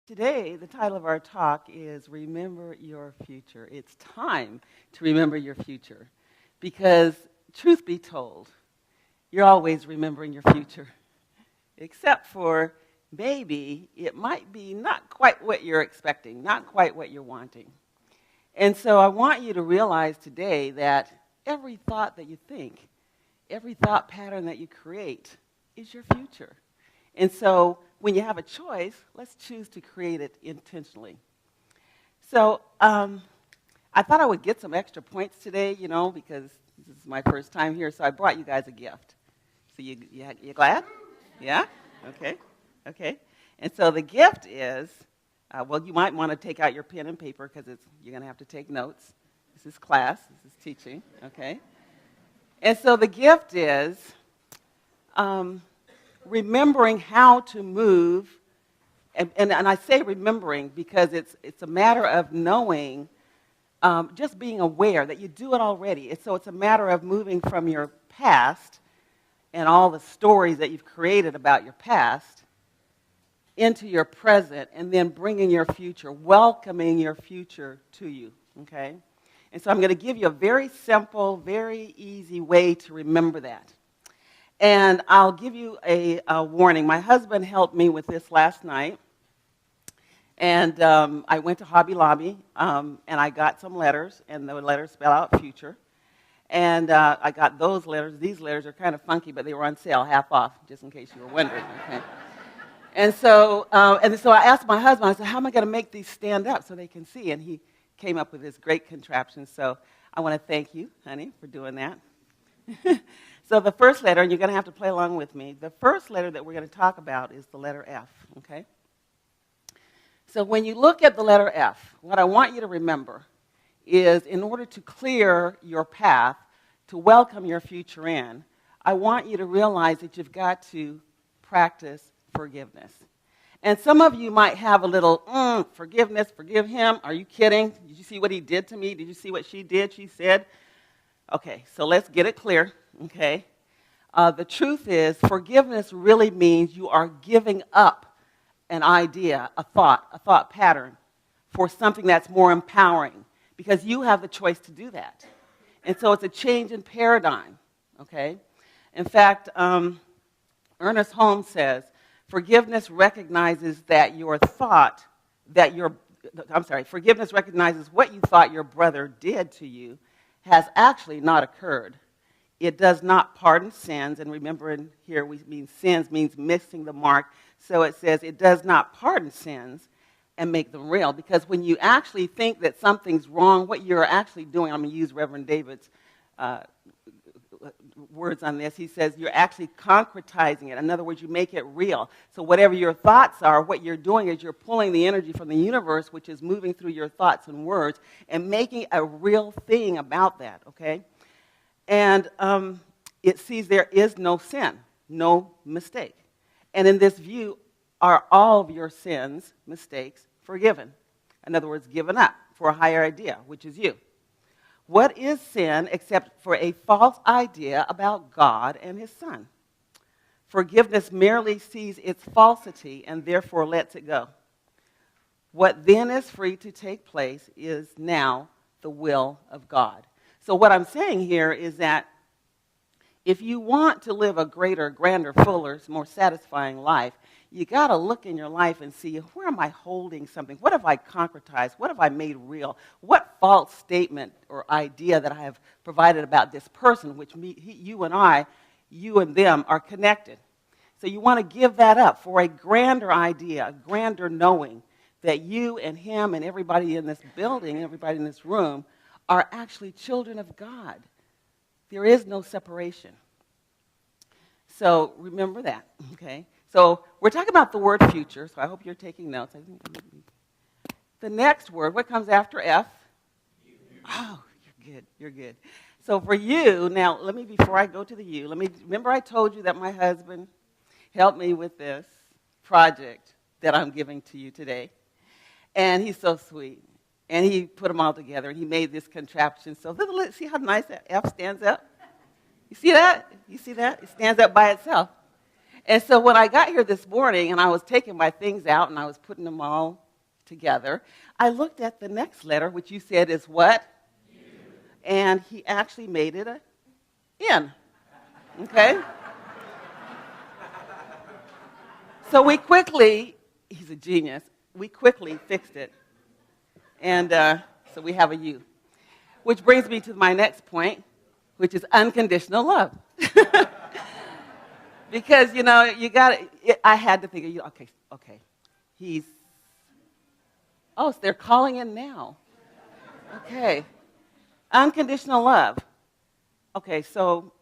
Today, the title of our talk is Remember Your Future. It's time to remember your future because, truth be told, you're always remembering your future, except for maybe it might be not quite what you're expecting, not quite what you're wanting. And so I want you to realize today that every thought that you think, every thought pattern that you create is your future. And so when you have a choice, let's choose to create it intentionally. So I thought I would get some extra points today, because this is my first time here, so I brought you guys a gift. So you glad? Yeah? Okay. And so the gift is, you might want to take out your pen and paper because you're going to have to take notes. This is class. This is teaching, okay? And so the gift is remembering how to move, and I say remembering because it's a matter of knowing, just being aware that you do it already. So it's a matter of moving from your past and all the stories that you've created about your past into your present and then bringing your future, welcoming your future to you, okay? And so I'm going to give you a very simple, very easy way to remember that. And I'll give you a warning. My husband helped me with this last night. And I went to Hobby Lobby, and I got some letters, and the letters spell out future. And I got those letters. These letters are kind of funky, but they were on sale, half off, just in case you were wondering. Okay? And so I asked my husband, I said, how am I going to make these stand up so they can see? And he came up with this great contraption. So I want to thank you, honey, for doing that. So the first letter, and you're going to have to play along with me, the first letter that we're going to talk about is the letter F, okay? So when you look at the letter F, what I want you to remember is in order to clear your path, to welcome your future in, I want you to realize that you've got to practice forgiveness. And some of you might have a little, forgiveness, forgive him. Are you kidding? Did you see what he did to me? Did you see what she did, she said? Okay, so let's get it clear, okay? The truth is, forgiveness really means you are giving up an idea, a thought pattern for something that's more empowering because you have the choice to do that. And so it's a change in paradigm, okay? In fact, Ernest Holmes says, forgiveness recognizes forgiveness recognizes what you thought your brother did to you has actually not occurred. It does not pardon sins, and remember in here we mean sins means missing the mark. So it says it does not pardon sins and make them real. Because when you actually think that something's wrong, what you're actually doing, I'm going to use Reverend David's words on this. He says you're actually concretizing it. In other words, you make it real. So whatever your thoughts are, what you're doing is you're pulling the energy from the universe, which is moving through your thoughts and words, and making a real thing about that, okay? And it sees there is no sin, no mistake. And in this view, are all of your sins, mistakes, forgiven? In other words, given up for a higher idea, which is you. What is sin except for a false idea about God and his Son? Forgiveness merely sees its falsity and therefore lets it go. What then is free to take place is now the will of God. So what I'm saying here is that if you want to live a greater, grander, fuller, more satisfying life, you got to look in your life and see, where am I holding something? What have I concretized? What have I made real? What false statement or idea that I have provided about this person, which you and them are connected? So you want to give that up for a grander idea, a grander knowing that you and him and everybody in this building, everybody in this room, are actually children of God. There is no separation. So remember that, okay? So we're talking about the word future, so I hope you're taking notes. The next word, what comes after F? Oh, you're good. So for you, now before I go to the you, remember I told you that my husband helped me with this project that I'm giving to you today. And he's so sweet. And he put them all together, and he made this contraption. So see how nice that F stands up? You see that? It stands up by itself. And so when I got here this morning and I was taking my things out and I was putting them all together, I looked at the next letter, which you said is what? U. And he actually made it a N. Okay? So we quickly, he's a genius, we quickly fixed it. And so we have a U. Which brings me to my next point, which is unconditional love. Because, you know, I had to think, okay, so they're calling in now. Okay. Unconditional love. Okay, so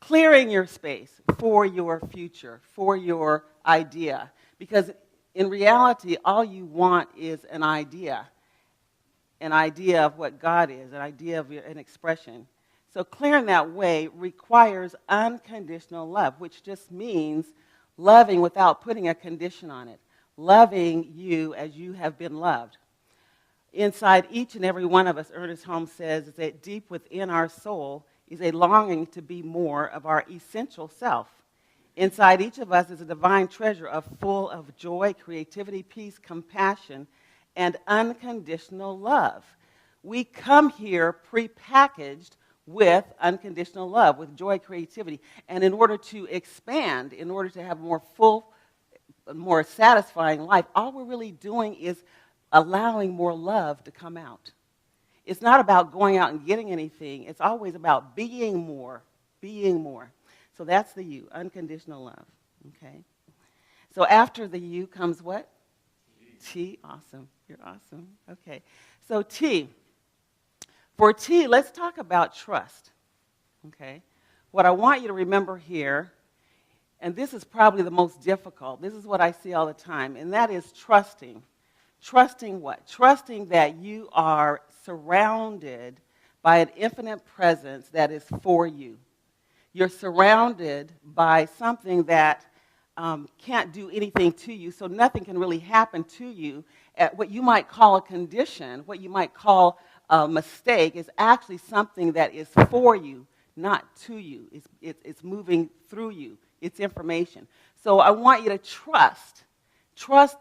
clearing your space for your future, for your idea. Because in reality, all you want is an idea of what God is, an idea of an expression. So clearing that way requires unconditional love, which just means loving without putting a condition on it, loving you as you have been loved. Inside each and every one of us, Ernest Holmes says, that deep within our soul is a longing to be more of our essential self. Inside each of us is a divine treasure full of joy, creativity, peace, compassion, and unconditional love. We come here prepackaged with unconditional love, with joy, creativity. And in order to expand, in order to have a more full, more satisfying life, all we're really doing is allowing more love to come out. It's not about going out and getting anything. It's always about being more, being more. So that's the U, unconditional love, okay? So after the U comes what? T, awesome. You're awesome. Okay. So T. For T, let's talk about trust, okay? What I want you to remember here, and this is probably the most difficult, this is what I see all the time, and that is trusting. Trusting what? Trusting that you are surrounded by an infinite presence that is for you. You're surrounded by something that can't do anything to you, so nothing can really happen to you. At what you might call a condition, what you might call a mistake, is actually something that is for you, not to you. It's moving through you. It's information. So I want you to trust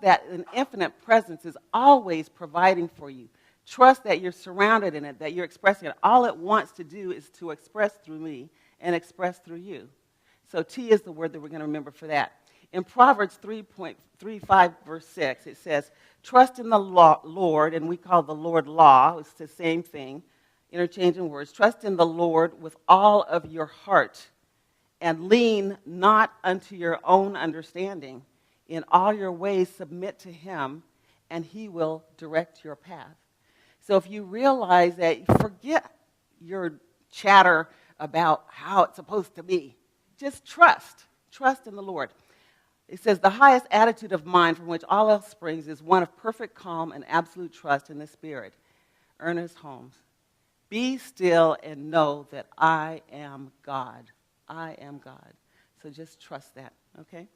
that an infinite presence is always providing for you. Trust that you're surrounded in it, that you're expressing it. All it wants to do is to express through me and express through you. So T is the word that we're going to remember for that. In Proverbs 3:35, verse 6, it says, trust in the Lord, and we call the Lord law. It's the same thing, interchanging words. Trust in the Lord with all of your heart, and lean not unto your own understanding. In all your ways submit to him, and he will direct your path. So if you realize that, forget your chatter about how it's supposed to be. Just trust. Trust in the Lord. It says, the highest attitude of mind from which all else springs is one of perfect calm and absolute trust in the Spirit. Ernest Holmes. Be still and know that I am God. I am God. So just trust that, okay?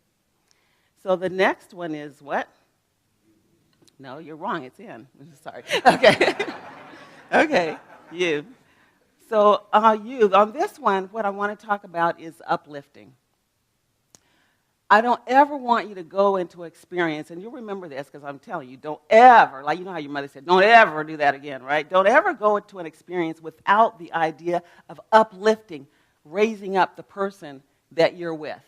So the next one is what? No, you're wrong. It's in. Sorry. Okay. Okay, you. So you, on this one, what I want to talk about is uplifting. I don't ever want you to go into experience, and you'll remember this because I'm telling you, don't ever, like you know how your mother said, don't ever do that again, right? Don't ever go into an experience without the idea of uplifting, raising up the person that you're with.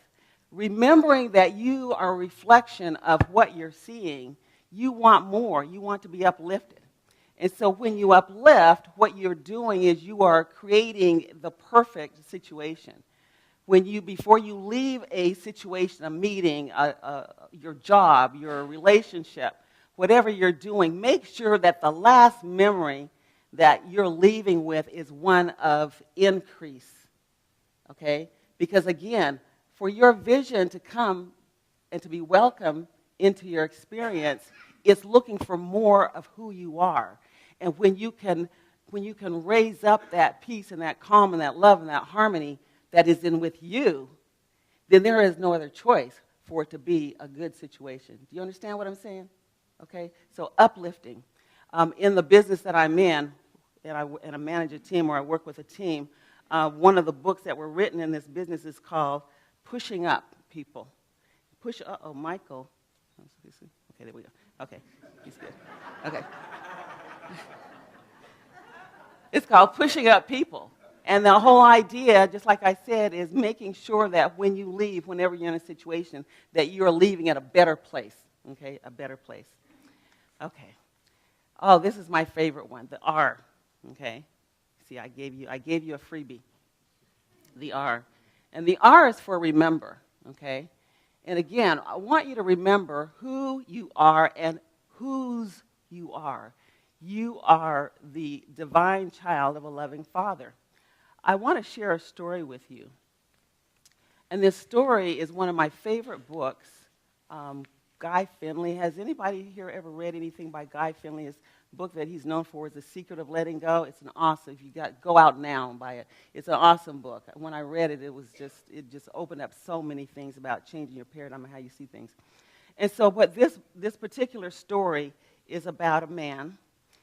Remembering that you are a reflection of what you're seeing, you want more. You want to be uplifted. And so when you uplift, what you're doing is you are creating the perfect situation. Before you leave a situation, a meeting, your job, your relationship, whatever you're doing, make sure that the last memory that you're leaving with is one of increase, okay? Because again, for your vision to come and to be welcome into your experience, it's looking for more of who you are. And when you can raise up that peace and that calm and that love and that harmony that is in with you, then there is no other choice for it to be a good situation. Do you understand what I'm saying? Okay? So uplifting. In the business that I'm in, and I manage a team or I work with a team, one of the books that were written in this business is called pushing up people. Michael. Okay, there we go. Okay, he's good. Okay. It's called Pushing Up People. And the whole idea, just like I said, is making sure that when you leave, whenever you're in a situation, that you're leaving at a better place, okay, a better place. Okay. Oh, this is my favorite one, the R, okay. See, I gave you a freebie, the R. And the R is for remember, okay. And again, I want you to remember who you are and whose you are. You are the divine child of a loving Father. I want to share a story with you. And this story is one of my favorite books, Guy Finley. Has anybody here ever read anything by Guy Finley? His book that he's known for is The Secret of Letting Go. It's an awesome, go out now and buy it. It's an awesome book. When I read it, it just opened up so many things about changing your paradigm and how you see things. And so, but this particular story is about a man.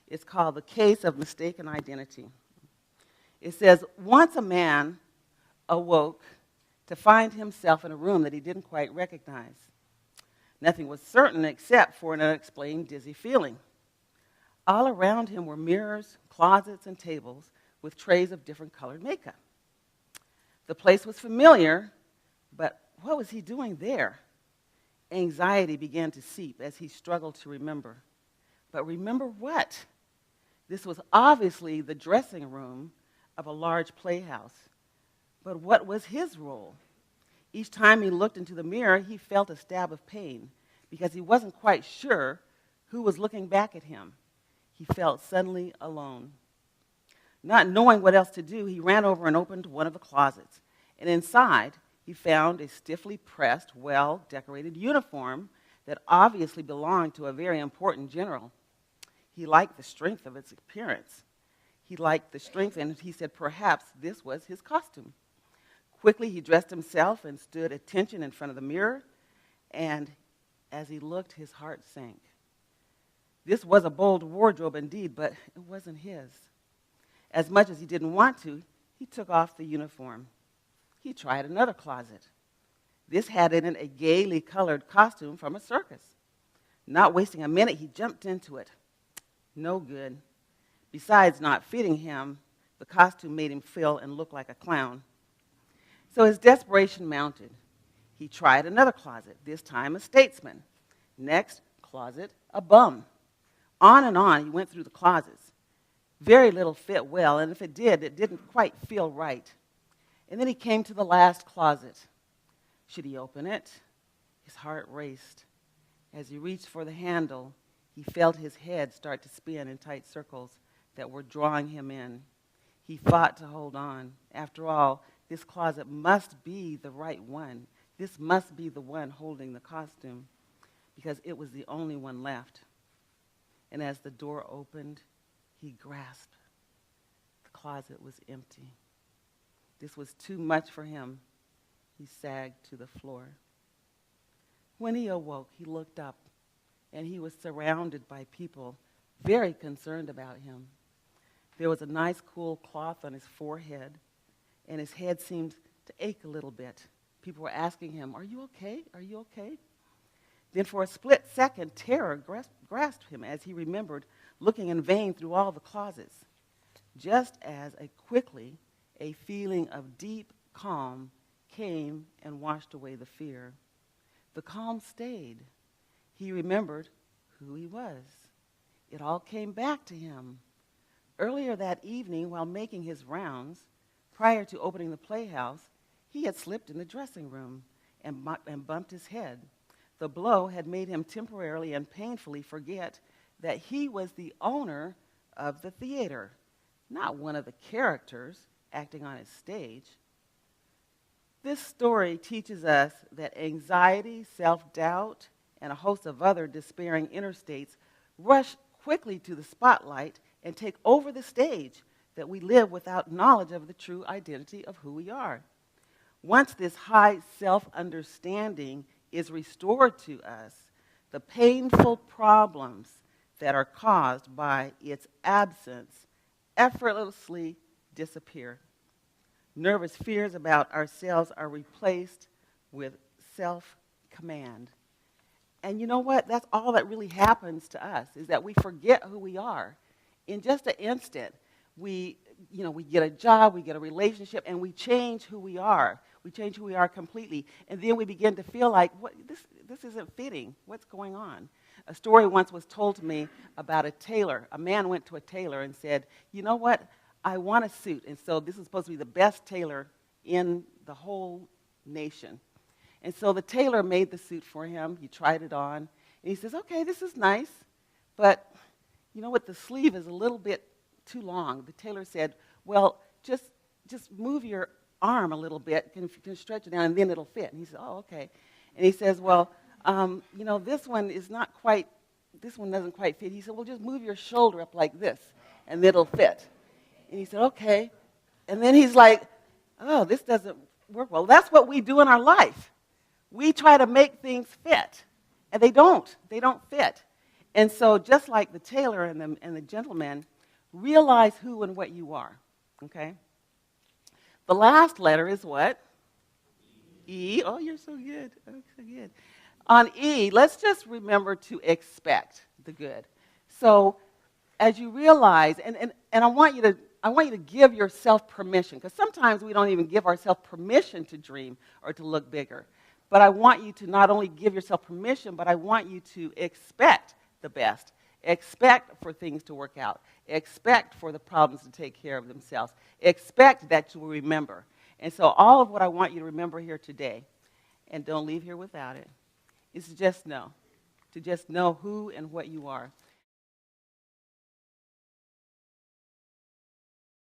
It's called The Case of Mistaken Identity. It says, once a man awoke to find himself in a room that he didn't quite recognize. Nothing was certain except for an unexplained dizzy feeling. All around him were mirrors, closets, and tables with trays of different colored makeup. The place was familiar, but what was he doing there? Anxiety began to seep as he struggled to remember. But remember what? This was obviously the dressing room of a large playhouse. But what was his role? Each time he looked into the mirror, he felt a stab of pain because he wasn't quite sure who was looking back at him. He felt suddenly alone. Not knowing what else to do, he ran over and opened one of the closets. And inside, he found a stiffly pressed, well-decorated uniform that obviously belonged to a very important general. He liked the strength of its appearance. He liked the strength, and he said perhaps this was his costume. Quickly, he dressed himself and stood at attention in front of the mirror, and as he looked, his heart sank. This was a bold wardrobe indeed, but it wasn't his. As much as he didn't want to, he took off the uniform. He tried another closet. This had in it a gaily colored costume from a circus. Not wasting a minute, he jumped into it. No good. Besides not fitting him, the costume made him feel and look like a clown. So his desperation mounted. He tried another closet, this time a statesman. Next closet, a bum. On he went through the closets. Very little fit well, and if it did, it didn't quite feel right. And then he came to the last closet. Should he open it? His heart raced. As he reached for the handle, he felt his head start to spin in tight circles that were drawing him in. He fought to hold on. After all, this closet must be the right one. This must be the one holding the costume, because it was the only one left. And as the door opened, he grasped. The closet was empty. This was too much for him. He sagged to the floor. When he awoke, he looked up, and he was surrounded by people very concerned about him. There was a nice cool cloth on his forehead, and his head seemed to ache a little bit. People were asking him, "Are you okay? Are you okay?" Then for a split second, terror grasped him as he remembered looking in vain through all the closets. Just as quickly, a feeling of deep calm came and washed away the fear. The calm stayed. He remembered who he was. It all came back to him. Earlier that evening, while making his rounds, prior to opening the playhouse, he had slipped in the dressing room and bumped his head. The blow had made him temporarily and painfully forget that he was the owner of the theater, not one of the characters acting on his stage. This story teaches us that anxiety, self-doubt, and a host of other despairing inner states rush quickly to the spotlight and take over the stage, that we live without knowledge of the true identity of who we are. Once this high self-understanding is restored to us, the painful problems that are caused by its absence effortlessly disappear. Nervous fears about ourselves are replaced with self-command. And you know what? That's all that really happens to us, is that we forget who we are. In just an instant, we get a job, we get a relationship, and we change who we are. We change who we are completely. And then we begin to feel like, this isn't fitting. What's going on? A story once was told to me about a tailor. A man went to a tailor and said, you know what? I want a suit. And so this is supposed to be the best tailor in the whole nation. And so the tailor made the suit for him. He tried it on. And he says, okay, this is nice, but you know what? The sleeve is a little bit too long. The tailor said, well, just move your arm a little bit, can stretch it down, and then it'll fit. And he said, oh, okay. And he says, well, this one doesn't quite fit. He said, well, just move your shoulder up like this, and it'll fit. And he said, okay. And then he's like, oh, this doesn't work well. That's what we do in our life. We try to make things fit, and they don't. They don't fit. And so just like the tailor and the gentleman, realize who and what you are, okay? The last letter is what? E. Oh, you're so good. Oh, so good. On E, let's just remember to expect the good. So as you realize, and I want you to give yourself permission, because sometimes we don't even give ourselves permission to dream or to look bigger. But I want you to not only give yourself permission, but I want you to expect the best. Expect for things to work out. Expect for the problems to take care of themselves. Expect that you will remember. And so all of what I want you to remember here today, and don't leave here without it, is to just know who and what you are.